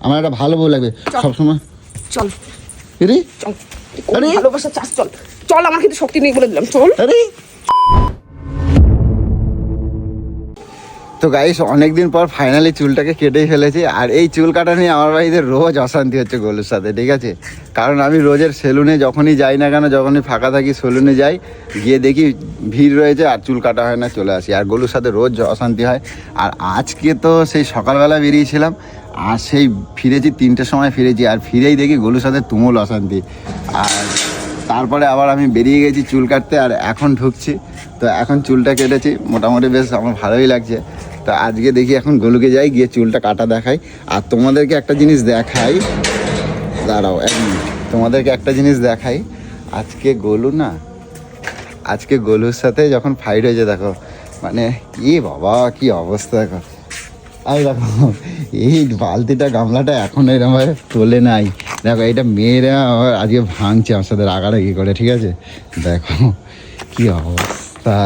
আমার একটা ভালো বউ লাগবে সবসময়। চল আরে চল, ভালোবাসা চাস, চল চল, আমার কিন্তু শক্তি নেই বলে দিলাম, চল। আরে তো গাইস অনেকদিন পর ফাইনালি চুলটাকে কেটেই ফেলেছি। আর এই চুল কাটা নিয়ে আমার বাড়িতে রোজ অশান্তি হচ্ছে গোলুর সাথে, ঠিক আছে? কারণ আমি রোজের সেলুনে যখনই যাই না কেন, যখনই ফাঁকা থাকি সেলুনে যাই, গিয়ে দেখি ভিড় রয়েছে আর চুল কাটা হয় না, চলে আসি। আর গোলুর সাথে রোজ অশান্তি হয়। আর আজকে তো সেই সকালবেলা বেরিয়েছিলাম, আর সেই ফিরেছি 3টের সময় ফিরেছি, আর ফিরেই দেখি গোলুর সাথে তুমুল অশান্তি। আর তারপরে আবার আমি বেরিয়ে গেছি চুল কাটতে, আর এখন ঢুকছি। তো এখন চুলটা কেটেছি, মোটামুটি বেশ আমার ভালোই লাগছে। তো আজকে দেখি এখন গোলুকে যাই, গিয়ে চুলটা কাটা দেখাই। আর তোমাদেরকে একটা জিনিস দেখাই, দাঁড়াও এক মিনিট, তোমাদেরকে একটা জিনিস দেখাই। আজকে গোলুর সাথে যখন ফাইট হয়েছে দেখো, মানে কি বাবা কি অবস্থা দেখো। আর দেখো এই বালতিটা গামলাটা এখন এরকমভাবে তোলে নাই, দেখো এটা মেয়েরা আবার আজকে ভাঙছে আমার সাথে রাগারাগি করে, ঠিক আছে? দেখো কি অবস্থা।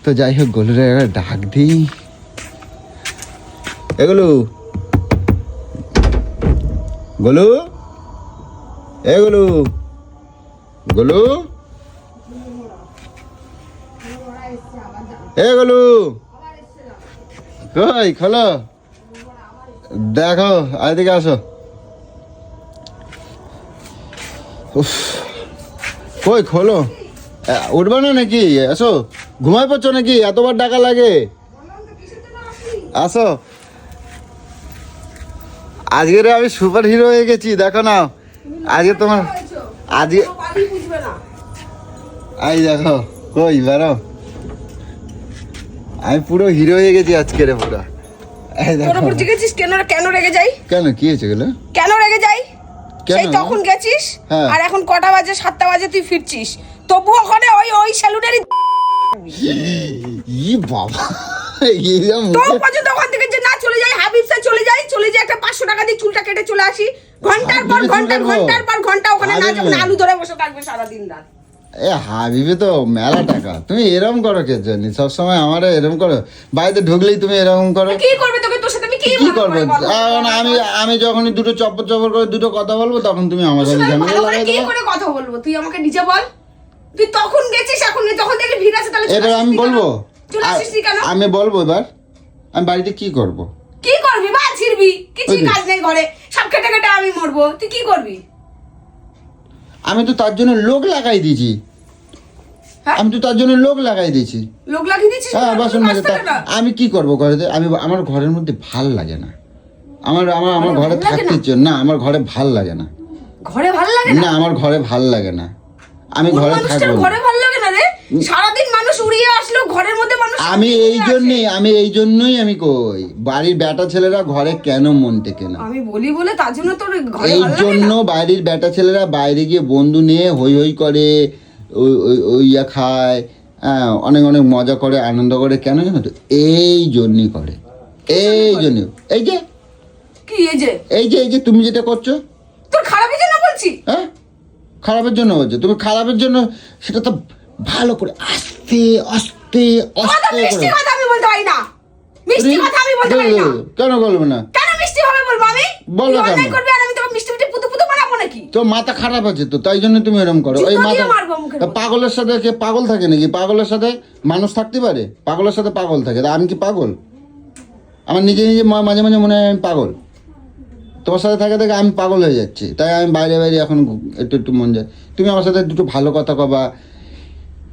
তো যাই হোক গোলুরে ডাক দিই, এগুলো গোলু, এগুলো গোলু, এগুলো কই খোলো, দেখো এদিকে আসো। উফ, কই খোলো, উঠবে না নাকি? আসো, ঘুমাই পড়ছো নাকি? এতবার ডাকা লাগে, আসো। আজকে রে আমি সুপার হিরো হয়ে গেছি, দেখো না আজকে তোমার, আজকে এই দেখো কই বেরো, আমি পুরো হিরো হয়ে গেছি আজকে রে পুরো। এই দেখো তোর উপর জিজ্ঞেসিস কেন রেগে যাই? কেন কি হয়েছে গেলো? কেন রেগে যাই? সেই তখন গেছিস, হ্যাঁ। আর এখন কটা বাজে? 7টা বাজে, তুই ফিরছিস, তবু ওখানে ওই স্যালুনেরই ই বাবা তো পর্যন্ত ওখান থেকে যে না চলে যাই, হাবিবসা চলে যাই একটা 500 টাকা দিয়ে চুলটা কেটে চলে আসি, ঘন্টার পর ঘন্টা ওখানে না যখন আলু ধরে বসে থাকবে সারাদিন রাত। এ হাবিবে তো মেলা টাকা, তুমি এরকম করো কে জানি? সবসময় আমার এরকম করো, বাড়িতে ঢুকলেই তুমি এরকম করো। কি করবে তোকে? তোর সাথে আমি কি করবো? আমি যখনই দুটো চপ্পর করে দুটো কথা বলবো, তখন তুমি আমার সাথে ঝামেলা লাগাই কি দেবো। করে কথা বলবো? তুই আমাকে নিজে বল, তুই তখন গেছিস, এখন তখন দেখলি ভিড় আছে, তাহলে এবার আমি বলবো, চলে আসিস কেন? আমি বলবো এবার আমি বাড়িতে কি করব? কি করবি? বা ছিড়বি, কিছু কাজ নেই ঘরে, সব কেটে কেটে আমি মরবো, তুই কি করবি? আমি তো তার জন্য লোক লাগাই দিয়েছি, লোক লাগিয়ে দিয়েছিস? হ্যাঁ, বাসন মাজে। আমি কি করবো ঘরে? আমার ঘরের মধ্যে ভাল লাগে না, আমার ঘরে থাকতে ইচ্ছে না, আমার ঘরে ভাল লাগে না। ঘরে ভাল লাগে না? আমার ঘরে ভাল লাগে না, আমি ঘরে থাকবো। ঘরে ভাল লাগে না রে? সারাদিন মানুষ উড়িয়ে আসলো, ঘরের মধ্যে মানুষ। আমি এই জন্যই আমি কই, বাড়ির বেটা ছেলেরা ঘরে কেন মন টেকে না? আমি বলি বলে তার জন্য তোর ঘরে এই জন্য বাড়ির বেটা ছেলেরা বাইরে গিয়ে বন্ধু নিয়ে হই হই করে, ইয়া খায়, হ্যাঁ, অনেক মজা করে, আনন্দ করে। কেন জানো তো? এই জন্যই করে, এই জন্য। এই যে কি এই যে তুমি যেটা করছো, তোর খারাপের জন্য বলছি। হ্যাঁ, খারাপের জন্য বলছো তুমি, খারাপের জন্য। সেটা তো ভালো করে আস্তে আস্তে আস্তে করে। কথা আমি বলতে পারি না, মিষ্টি কথা আমি বলতে পারি না। কেন বলবো না? কেন মিষ্টি ভাবে বলবো আমি? বলবো কেন? করবি আর আমি তোকে মিষ্টি মিষ্টি পুতু পুতু বানাবো নাকি? তো মাথা খারাপ আছে তো, তাই জন্য তুমি এরকম করো। ওই মাথা পাগলের সাথে কে পাগল থাকে নাকি? পাগলের সাথে মানুষ থাকতে পারে? পাগলের সাথে পাগল থাকে। আমি কি পাগল? আমার নিজে মাঝে মাঝে মনে হয় আমি পাগল। তোমার সাথে থাকে দেখে আমি পাগল হয়ে যাচ্ছি, তাই আমি বাইরে এখন একটু মন যায়। তুমি আমার সাথে দুটো ভালো কথা কবা।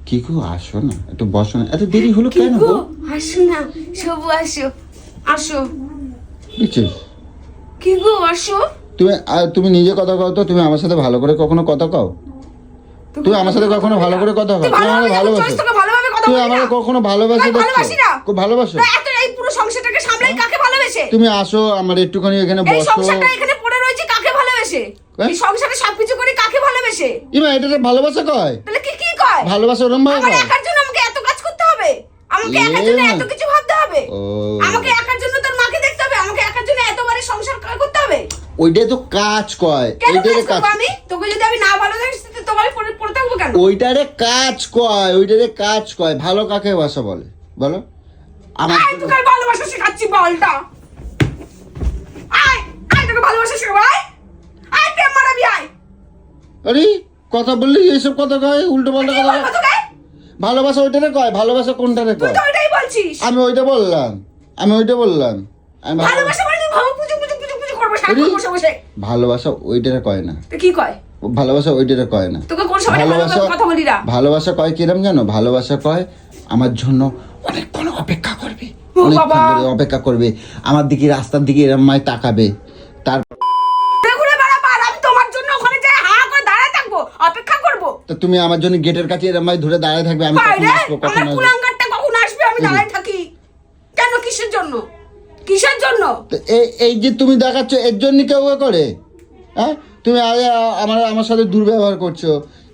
কি গো, আসো না, একটু বসো না, এত দেরি হলো কেন গো? আসো না, সবু আসো, আসো। বুঝছিস? কি গো, আসো। তুমি নিজে কথা কও তো, তুমি আমার সাথে ভালো করে কখনো কথা কও? তুমি আমার সাথে কখনো ভালো করে কথা কও? তুমি আমাকে ভালোবাসো? তুমি আমাকে কখনো ভালোবাসো? ভালোবাসো? এই পুরো সংসারটাকে সামলাই কাকে ভালোবাসে? তুমি আসো আমার একটুখানি এখানে বসো। এই সংসারটা এখানে পড়ে রয়েছে, কাকে ভালোবাসে? এই সংসারে সবকিছু করে কাকে ভালোবাসে? ইমা, এটা ভালোবাসা কয়? তাহলে কি কয়? ভালোবাসা ওরম ভাবে কয়? আমার একার জন্য আমাকে এত কাজ করতে হবে? আমাকে একার জন্য এত কিছু ভাবতে হবে? আমাকে একার জন্য তোর মাকে দেখতে হবে? আমাকে একার জন্য এতবারে সংসার করতে হবে? ওইটাই তো কাজ কয়। ওইটারে কাজ। আমি তোকে যদি আমি না ভালোবাসি তো তোমায় পড়ে থাকবো কেন? ওইটারে কাজ কয়। ভালো কাকে বাসা বলে বলো? আমার তোকে ভালোবাসা শেখাচ্ছি বলটা। আয় ভালোবাসা শেখা ভাই। আয় প্রেম মারাবি আয়। আরে কথা বললি এইসব কথা কয়, উল্টো পাল্টা কি কথা বলবো কয়। তোকে? ভালোবাসা ওইটারে কয়, ভালোবাসা কোনটারে তুই কয়? তো ওইটাই বলছিস। আমি ওইটা বললাম, আমি ভালোবাসা মানে তুই ভাবো পুজো করবো সারাক্ষণ বসে বসে। ভালোবাসা ওইটারে কয় না, তো কি কয়? ভালোবাসা ওইটারে কয় না। তোকে কোন সময় ভালোবাসা কথা বলি না? ভালোবাসা কয় কিরম জানো? ভালোবাসা কয় আমার জন্য অনেকক্ষণ অপেক্ষা করবে, ও অনেকক্ষণ বাবা। ধরে অপেক্ষা করবে, আমার দিকে রাস্তার দিকে এরম মায় তাকাবে, তার ঘুরে বেড়াবো আর আমি তোমার জন্য ওখানে যাই হা করে দাঁড়ায় থাকবো, অপেক্ষা করবো। তো তুমি আমার জন্য গেটের কাছে এরম মায় ধরে দাঁড়ায় থাকবে, আমি কখন বাইরে আসবো কখন আমার আসবো। কুলাঙ্গারটা কখন আসবে আমি দাঁড়ায় থাকি। কেন কিসের জন্য? কিসের জন্য? তো এই যে তুমি দেখাচ্ছ এর জন্য কেউ এ করে? হ্যাঁ, তুমি আগে আমার সাথে দুর্ব্যবহার করছো,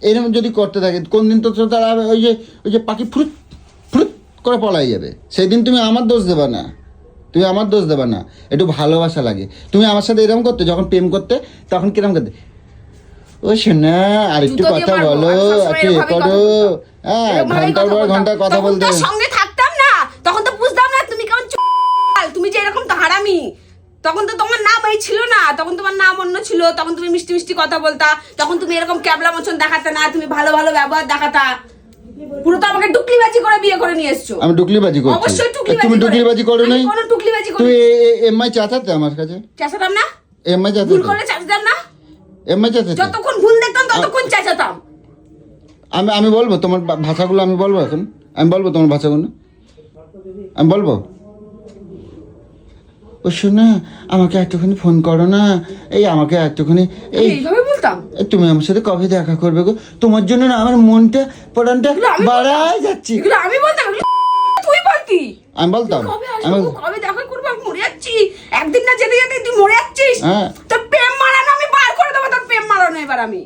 এরকম যদি করতে থাকে কোন দিন তো তারা ওই যে পাখি ফ্রুত ফ্রুত করে পলাই যাবে, সেই দিন তুমি আমার দোষ দেবা না, তুমি আমার দোষ দেবা না। একটু ভালোবাসা লাগে। তুমি আমার সাথে এরকম করতে, যখন প্রেম করতে তখন কিরম করতে, ও শোনা আর একটু জুতো দিয়ে কথা মারবো, বলো, আমি সবসময় একটু এ এরকমই কথা করো, বলতাম। হ্যাঁ এরকমভাবেই ঘন্টার পর বলতাম। ঘন্টা কথা তখন বলতে। তোর সঙ্গে থাকতাম না, তখন তো বুঝতাম না তুমি কেমন তুমি যে এরকম হারামি। তখন তো তোমার নাম এই ছিল না, তখন তোমার নাম অন্য ছিল, তখন তুমি মিষ্টি মিষ্টি কথা বলতা, তখন তুমি এরকম ক্যাবলা মোচন দেখাতে না, তুমি ভালো ভালো ব্যবহার দেখাতা। পুরো তো আমাকে টুকলিবাজি করে বিয়ে করে নিয়ে এসছো। আমি টুকলিবাজি করছি? অবশ্যই টুকলিবাজি তুমি করে। টুকলিবাজি করো নাই? আমি কোনো টুকলিবাজি করি? তুই এমআই চাচাতে আমার কাছে, চেঁচাতাম না? এমআই ভুল চাচাতে, করে চেঁচাতাম না? এমআই চাচাতে। যতক্ষণ ভুল দেখতাম ততক্ষণ চেঁচাতাম। আমি বলবো তোমার ভাষাগুলো, আমি বলবো এখন, আমি বলবো তোমার ভাষাগুলো, আমি বলবো। ও শোনা আমাকে একটুখানি ফোন করো না, এই আমাকে একটুখানি এই এইভাবে বলতাম। তুমি আমার সাথে কবে দেখা করবে গো? তোমার জন্য না আমার মনটা প্রাণটা এগুলো আমি বাড়াই যাচ্ছি। এগুলো আমি বলতাম, এগুলো তুই বলতি। আমি বলতাম, কবে আমি আসবো, কবে দেখা করবো, আমি মরে যাচ্ছি। একদিন না যেতে যেতে তুই মরে যাচ্ছিস। হ্যাঁ। তোর প্রেম মারানো আমি বার করে দেবো, তোর প্রেম মারানো এবার আমি।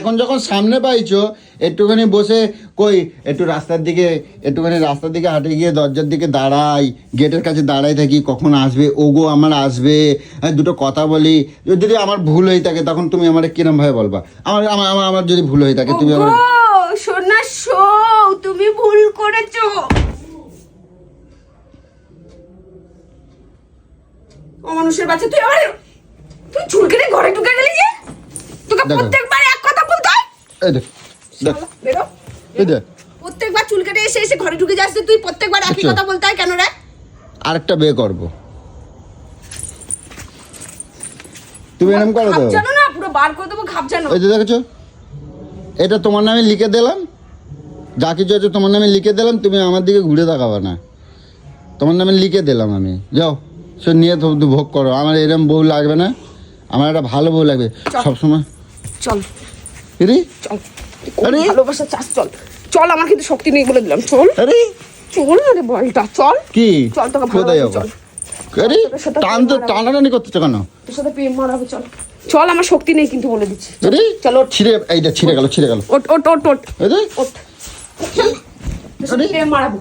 এখন যখন সামনে পাইছো, একটুখানি বসে কই একটু রাস্তার দিকে হাঁটে গিয়ে দরজার দিকে দাঁড়াই, গেটের কাছে দাঁড়াই থাকি, কখন আসবে ওগো আমার আসবে, দুটো কথা বলি। যদি আমার ভুল হয়ে থাকে তখন তুমি আমার কিরম ভাবে বলবা? আমার যদি ভুল হয়ে থাকে তুমি আমার, ওগো, সোনা শো, তুমি ভুল করেছো। অমানুষের বাচ্চা, তুই চুল কেটে ঘরে ঢুকে গেলি যে? তোকে দেখো। প্রত্যেকবার এক কথা বলতে হয়? এই দেখ দেখ বেরো। এই দেখ, প্রত্যেকবার চুল কেটে এসে এসে ঘরে ঢুকে যাচ্ছে, তুই প্রত্যেকবার একই আচ্ছা। কথা বলতে হয় কেন রে? আরেকটা বিয়ে করবো, তুমি এরকম করো তো। ঘাপ জানো না, পুরো বার করে দেবো ঘাপ জানো। এই যে দেখেছো, এটা তোমার নামে লিখে দিলাম, যা কিছু আছে তোমার নামে লিখে দিলাম, তুমি আমার দিকে ঘুরে তাকাবা না, তোমার নামে লিখে দিলাম আমি। যাও সে নিয়ে তো ভোগ করো, আমার এরকম বউ লাগবে না, আমার একটা ভালো বউ লাগবে সবসময়। চল আরে চল, আরে ভালোবাসা চাস, চল চল, আমার কিন্তু শক্তি নেই বলে দিলাম, চল আরে চল না রে বলটা, চল কি চল, তোকে কোথায় ভালোবাসি, যাবো? চল। আরে তোর সাথে টানাটানি করতেছো কেন? তোর সাথে প্রেম মারাবো, চল চল, আমার শক্তি নেই কিন্তু বলে দিচ্ছি। আরে চল ওঠ, এইটা ছিঁড়ে গেল ওঠ ওঠ ওঠ ওঠ এই যে ওঠ। তোর সাথে প্রেম মারাবো।